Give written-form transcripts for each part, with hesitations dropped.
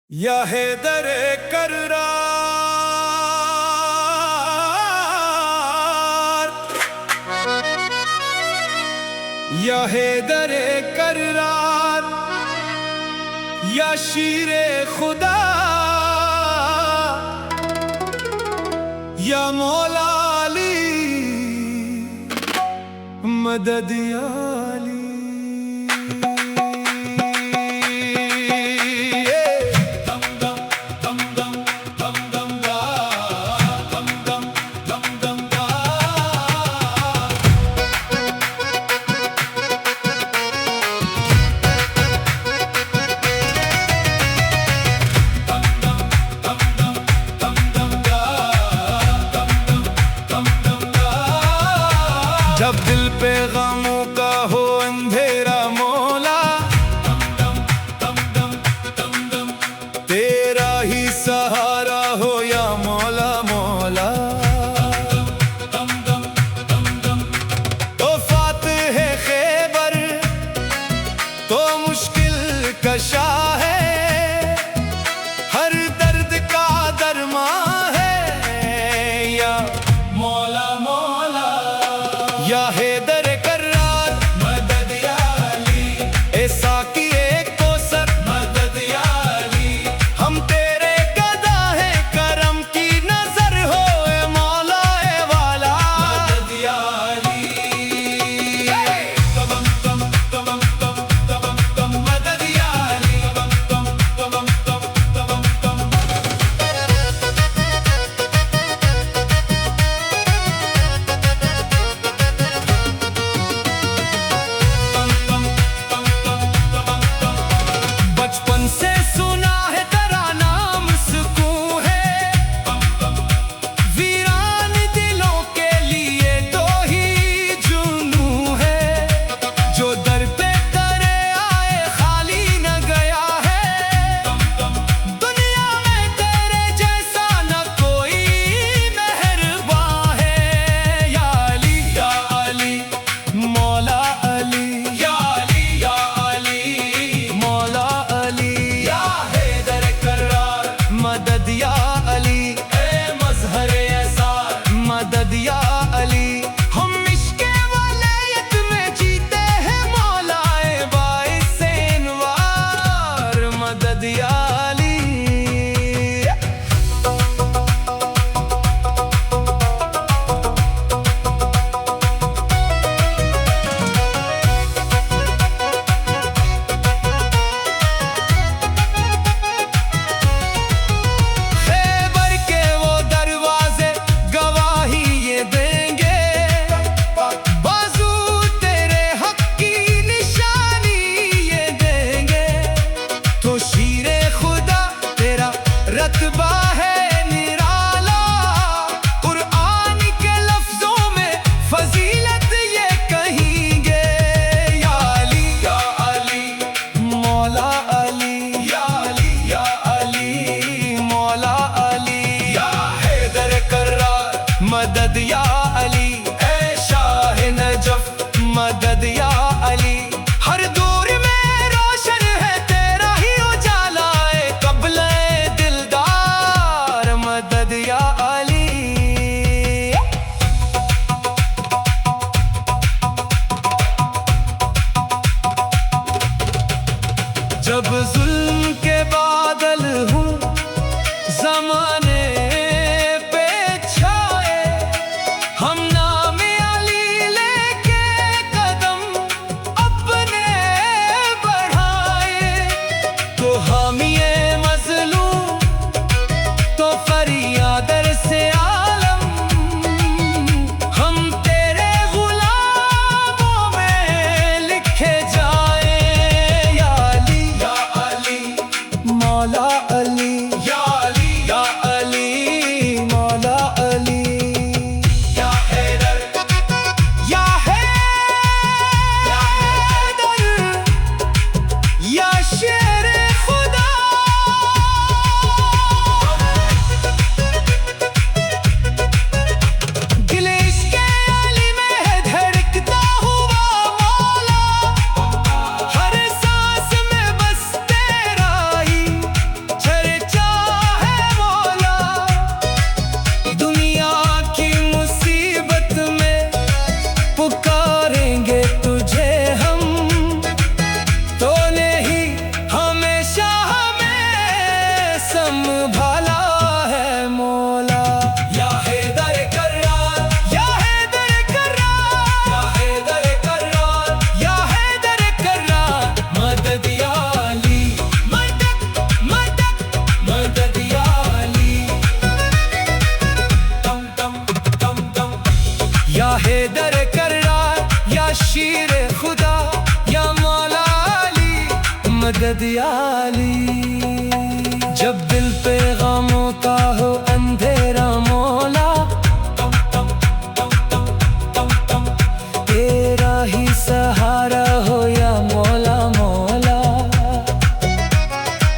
या हैदर कर्रार, या हैदर कर्रार, या शीरे खुदा, या मौला अली, मदद या अली। जब दिल पे गमों का हो अंधेरा मौला, तेरा ही सहारा हो या मौला मौला। तो फातिह खैबर तो मुश्किल कशा है, हर दर्द का दरमा है या मौला मौला। या हैदर कर्रार, मदद या अली, ऐसा की एक कोसर, मदद या अली। हम तेरे गदा है, करम की नजर हो ए मौला ए वाला, मदद या अली। तबम तम तबम तम तबम तम, मदद या अली। तबम तम तबम तम तबम तम। बचपन से सुना है तेरा नाम सुकून है, वीरान दिलों के लिए तो ही जुनू है। जो दर पे करे आए खाली न गया है, दुनिया में तेरे जैसा न कोई मेहरबान है। या अली मौला अली, या अली मौला अली। या हैदर कर्रार, मदद या अली, ए मजहर एसार, मदद या अली। हम इश्क़े वलायत में जीते हैं मौला ए बाइसे इनवार, मदद या अली। खैबर के वो दरवाजे गवाही ये देंगे, बाजू तेरे हक की निशानी ये देंगे। तो शीरे खुदा तेरा रतबा है निराला, कुरान के लफ्जों में फजीलत ये कहेंगे। या अली मौला अली, या अली मौला अली। या हैदर कर्रार, मदद या अली, ए शाह नजफ, मदद या अली। हर दूर में रोशन है तेरा ही उजाला ए क़ब्ले दिलदार, मदद या अली। जब जुल्म के बादल हूँ ज़माने पे छाए, हम नाम अली लेके कदम अपने बढ़ाए। तो हामिए मज़लूम तो फरियादर से आलम, हम तेरे गुलामों में लिखे जाए। या अली मौला अली, या अली मौला अली। या हैदर या शेर खुदा। दिल इश्क़े अली में है धड़कता हुआ मौला, हर सांस में बस तेरा ही मदद या अली। जब दिल पे गमों का हो अंधेरा मौला, तेरा ही सहारा हो या मौला मौला।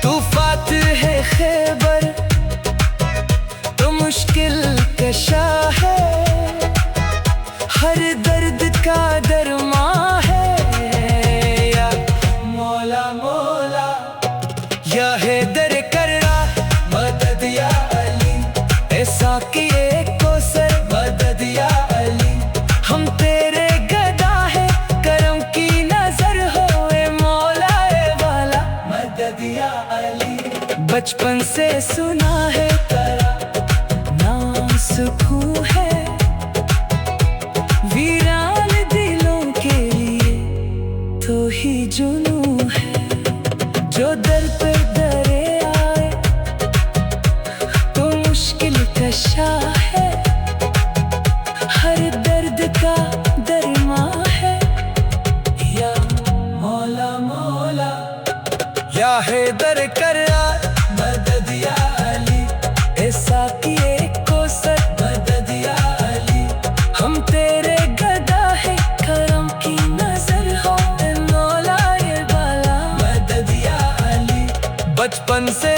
तू फातिह है खैबर, तो मुश्किल कशा है, हर दर्द का दरमा है या मौला मौला। या हैदर कर्रार मदद या अली, ऐसा किए को सर मदद या अली। हम तेरे गदा है, करम की नजर हो ए मौला ए वाला मदद या अली। बचपन से सुना है तेरा नाम सुकून है, वीरान दिलों के लिए तो ही जुनून है। जो दर पे दरे आए तो मुश्किल कशा है, हर दर्द का दरमा है या मौला मौला। या हैदर कर्रार मदद या अली, ऐसा किए को सर मदद या अली। हम तेरे गदा है, करम की नजर हो ए मौला ए वाला मदद या अली। बचपन से